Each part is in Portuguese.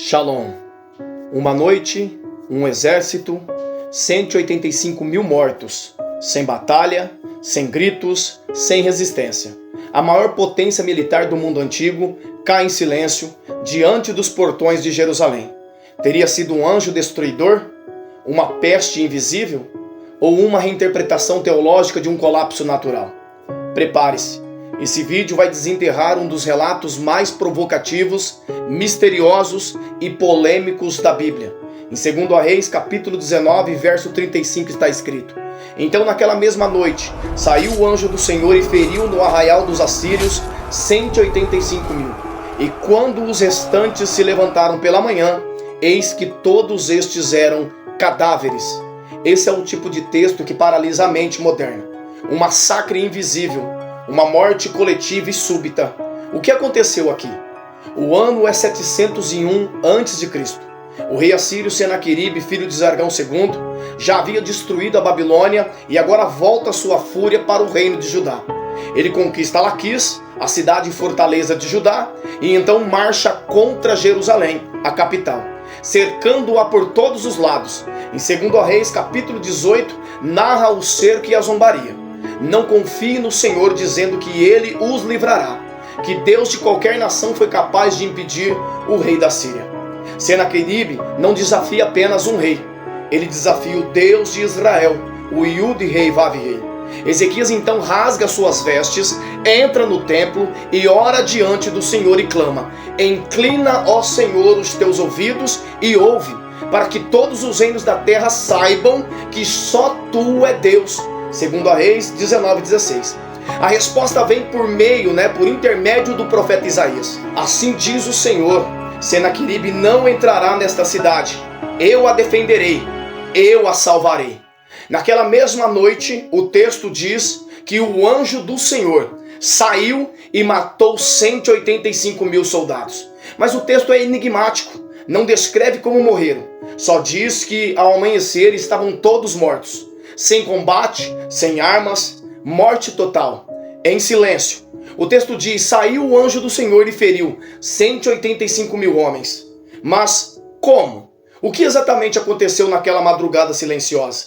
Shalom. Uma noite, um exército, 185 mil mortos, sem batalha, sem gritos, sem resistência. A maior potência militar do mundo antigo cai em silêncio diante dos portões de Jerusalém. Teria sido um anjo destruidor? Uma peste invisível? Ou uma reinterpretação teológica de um colapso natural? Prepare-se. Esse vídeo vai desenterrar um dos relatos mais provocativos, misteriosos e polêmicos da Bíblia. Em 2 Reis, capítulo 19, verso 35 está escrito: Então naquela mesma noite, saiu o anjo do Senhor e feriu no arraial dos assírios 185 mil. E quando os restantes se levantaram pela manhã, eis que todos estes eram cadáveres. Esse é o tipo de texto que paralisa a mente moderna. Um massacre invisível. Uma morte coletiva e súbita. O que aconteceu aqui? O ano é 701 a.C. O rei assírio Senaqueribe, filho de Zargão II, já havia destruído a Babilônia e agora volta sua fúria para o reino de Judá. Ele conquista Laquis, a cidade e fortaleza de Judá, e então marcha contra Jerusalém, a capital, cercando-a por todos os lados. Em 2 Reis, capítulo 18, narra o cerco e a zombaria. Não confie no Senhor dizendo que Ele os livrará, que Deus de qualquer nação foi capaz de impedir o rei da Síria. Senaqueribe não desafia apenas um rei, ele desafia o Deus de Israel, o Yud-Rei Vav-Rei. Ezequias então rasga suas vestes, entra no templo e ora diante do Senhor e clama: Inclina, ó Senhor, os teus ouvidos e ouve, para que todos os reinos da terra saibam que só Tu é Deus. 2 Reis 19:16. A resposta vem por intermédio do profeta Isaías. Assim diz o Senhor: Senaqueribe não entrará nesta cidade. Eu a defenderei, eu a salvarei. Naquela mesma noite, o texto diz que o anjo do Senhor saiu e matou 185 mil soldados. Mas o texto é enigmático, não descreve como morreram. Só diz que ao amanhecer estavam todos mortos. Sem combate, sem armas, morte total, em silêncio. O texto diz: saiu o anjo do Senhor e feriu 185 mil homens. Mas como? O que exatamente aconteceu naquela madrugada silenciosa?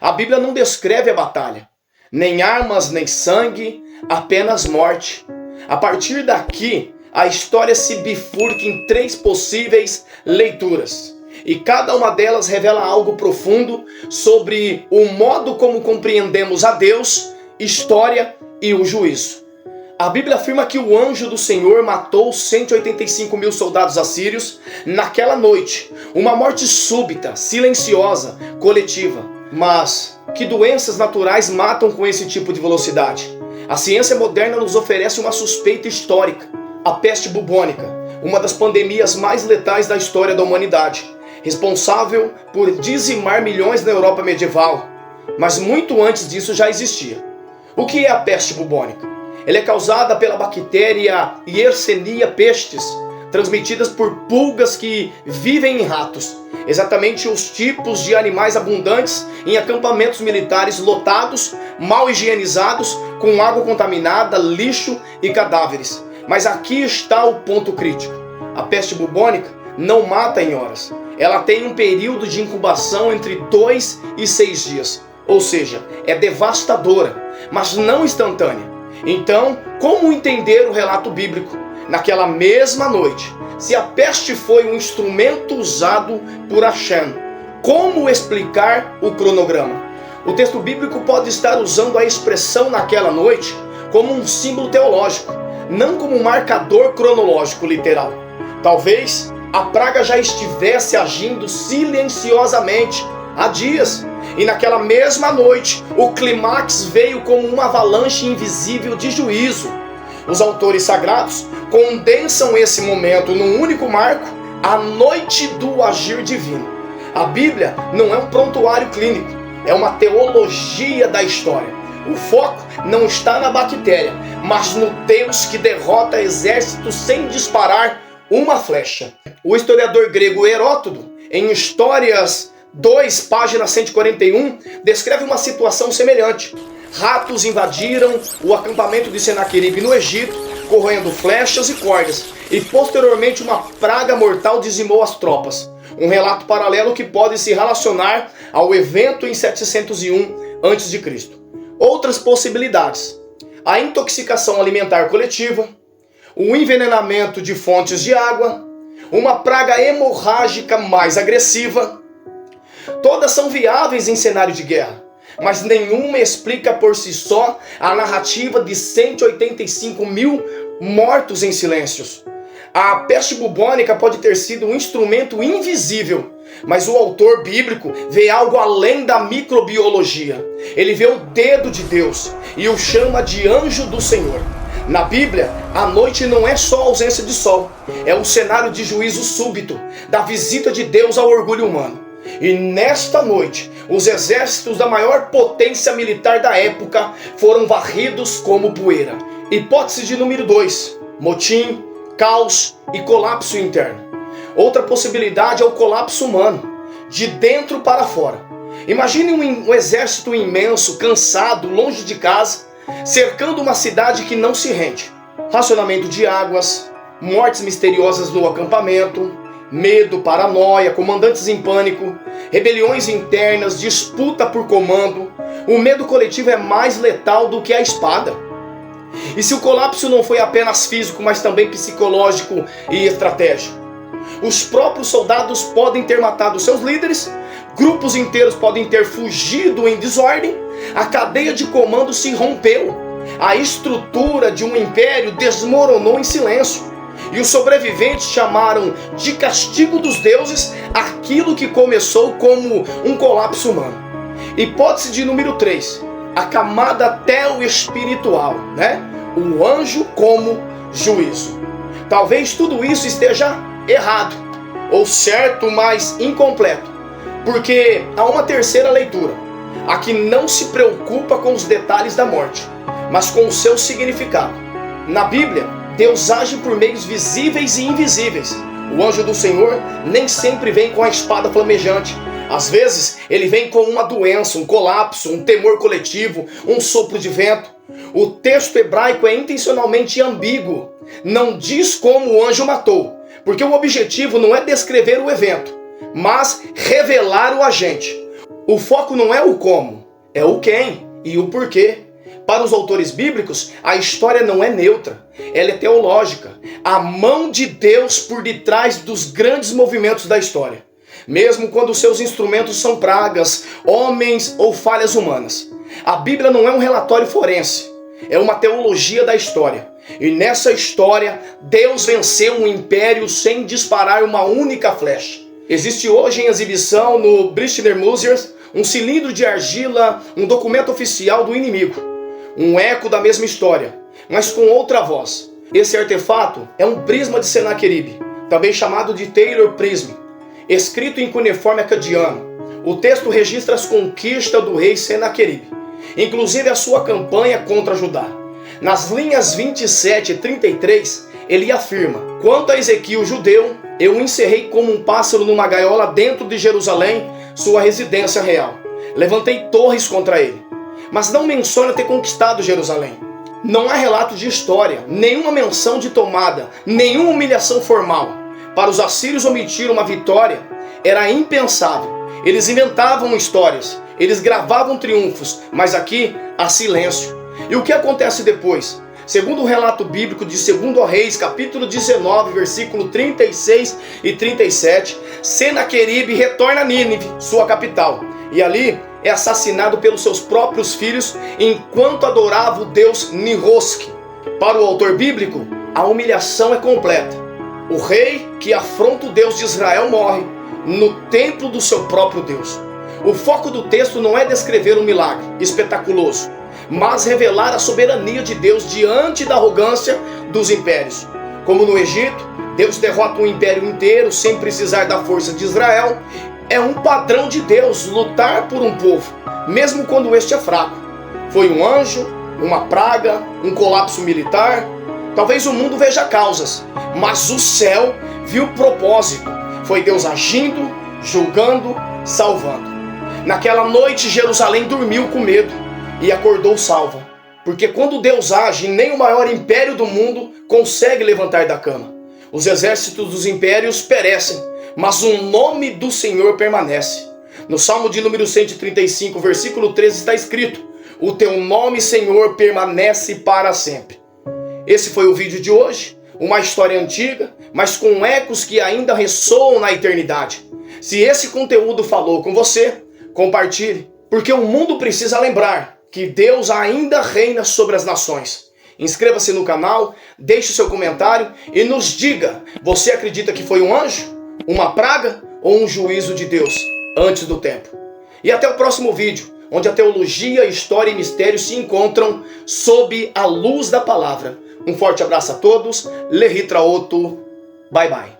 A Bíblia não descreve a batalha. Nem armas, nem sangue, apenas morte. A partir daqui, a história se bifurca em 3 possíveis leituras. E cada uma delas revela algo profundo sobre o modo como compreendemos a Deus, história e o juízo. A Bíblia afirma que o anjo do Senhor matou 185 mil soldados assírios naquela noite. Uma morte súbita, silenciosa, coletiva. Mas que doenças naturais matam com esse tipo de velocidade? A ciência moderna nos oferece uma suspeita histórica. A peste bubônica, uma das pandemias mais letais da história da humanidade, responsável por dizimar milhões na Europa medieval. Mas muito antes disso já existia. O que é a peste bubônica? Ela é causada pela bactéria Yersinia pestis, transmitidas por pulgas que vivem em ratos. Exatamente os tipos de animais abundantes em acampamentos militares lotados, mal higienizados, com água contaminada, lixo e cadáveres. Mas aqui está o ponto crítico. A peste bubônica não mata em horas. Ela tem um período de incubação entre 2 e 6 dias. Ou seja, é devastadora, mas não instantânea. Então, como entender o relato bíblico? Naquela mesma noite, se a peste foi um instrumento usado por Hashem, como explicar o cronograma? O texto bíblico pode estar usando a expressão naquela noite como um símbolo teológico, não como um marcador cronológico literal. Talvez a praga já estivesse agindo silenciosamente há dias. E naquela mesma noite, o clímax veio como uma avalanche invisível de juízo. Os autores sagrados condensam esse momento num único marco, a noite do agir divino. A Bíblia não é um prontuário clínico, é uma teologia da história. O foco não está na bactéria, mas no Deus que derrota exércitos sem disparar uma flecha. O historiador grego Heródoto, em Histórias 2, página 141, descreve uma situação semelhante. Ratos invadiram o acampamento de Senaqueribe no Egito, corroendo flechas e cordas, e posteriormente uma praga mortal dizimou as tropas. Um relato paralelo que pode se relacionar ao evento em 701 a.C. Outras possibilidades: a intoxicação alimentar coletiva, o envenenamento de fontes de água, uma praga hemorrágica mais agressiva. Todas são viáveis em cenário de guerra, mas nenhuma explica por si só a narrativa de 185 mil mortos em silêncios. A peste bubônica pode ter sido um instrumento invisível, mas o autor bíblico vê algo além da microbiologia. Ele vê o dedo de Deus e o chama de anjo do Senhor. Na Bíblia, a noite não é só ausência de sol, é um cenário de juízo súbito, da visita de Deus ao orgulho humano. E nesta noite, os exércitos da maior potência militar da época foram varridos como poeira. Hipótese de número 2, motim, caos e colapso interno. Outra possibilidade é o colapso humano, de dentro para fora. Imagine um exército imenso, cansado, longe de casa, cercando uma cidade que não se rende. Racionamento de águas, mortes misteriosas no acampamento, medo, paranoia, comandantes em pânico, rebeliões internas, disputa por comando. O medo coletivo é mais letal do que a espada. E se o colapso não foi apenas físico, mas também psicológico e estratégico? Os próprios soldados podem ter matado seus líderes, grupos inteiros podem ter fugido em desordem, a cadeia de comando se rompeu, a estrutura de um império desmoronou em silêncio, e os sobreviventes chamaram de castigo dos deuses aquilo que começou como um colapso humano. Hipótese de número 3, a camada até o espiritual, O anjo como juízo. Talvez tudo isso esteja errado, ou certo, mas incompleto, porque há uma terceira leitura, a que não se preocupa com os detalhes da morte, mas com o seu significado. Na Bíblia, Deus age por meios visíveis e invisíveis. O anjo do Senhor nem sempre vem com a espada flamejante. Às vezes, ele vem com uma doença, um colapso, um temor coletivo, um sopro de vento. O texto hebraico é intencionalmente ambíguo. Não diz como o anjo matou, porque o objetivo não é descrever o evento, mas revelar o agente. O foco não é o como, é o quem e o porquê. Para os autores bíblicos, a história não é neutra, ela é teológica. A mão de Deus por detrás dos grandes movimentos da história, mesmo quando seus instrumentos são pragas, homens ou falhas humanas. A Bíblia não é um relatório forense, é uma teologia da história. E nessa história, Deus venceu um império sem disparar uma única flecha. Existe hoje em exibição no Bristol Museum um cilindro de argila, um documento oficial do inimigo. Um eco da mesma história, mas com outra voz. Esse artefato é um prisma de Senaqueribe, também chamado de Taylor Prism, escrito em cuneiforme acadiano. O texto registra as conquistas do rei Senaqueribe, inclusive a sua campanha contra Judá. Nas linhas 27 e 33, ele afirma: quanto a Ezequiel judeu, eu o encerrei como um pássaro numa gaiola dentro de Jerusalém, sua residência real. Levantei torres contra ele, mas não menciona ter conquistado Jerusalém. Não há relato de história, nenhuma menção de tomada, nenhuma humilhação formal. Para os assírios omitir uma vitória era impensável. Eles inventavam histórias, eles gravavam triunfos, mas aqui há silêncio. E o que acontece depois? Segundo o relato bíblico de 2 Reis, capítulo 19, versículo 36 e 37, Senaqueribe retorna a Nínive, sua capital, e ali é assassinado pelos seus próprios filhos enquanto adorava o deus Nirosk. Para o autor bíblico, a humilhação é completa. O rei que afronta o Deus de Israel morre no templo do seu próprio Deus. O foco do texto não é descrever um milagre espetaculoso, mas revelar a soberania de Deus diante da arrogância dos impérios. Como no Egito, Deus derrota um império inteiro sem precisar da força de Israel. É um padrão de Deus lutar por um povo, mesmo quando este é fraco. Foi um anjo, uma praga, um colapso militar. Talvez o mundo veja causas, mas o céu viu propósito. Foi Deus agindo, julgando, salvando. Naquela noite, Jerusalém dormiu com medo e acordou salva. Porque quando Deus age, nem o maior império do mundo consegue levantar da cama. Os exércitos dos impérios perecem, mas o nome do Senhor permanece. No Salmo de número 135, versículo 13, está escrito: o teu nome, Senhor, permanece para sempre. Esse foi o vídeo de hoje, uma história antiga, mas com ecos que ainda ressoam na eternidade. Se esse conteúdo falou com você, compartilhe, porque o mundo precisa lembrar que Deus ainda reina sobre as nações. Inscreva-se no canal, deixe seu comentário e nos diga, você acredita que foi um anjo, uma praga ou um juízo de Deus antes do tempo? E até o próximo vídeo, onde a teologia, história e mistério se encontram sob a luz da palavra. Um forte abraço a todos, Lehitra Otto, bye bye.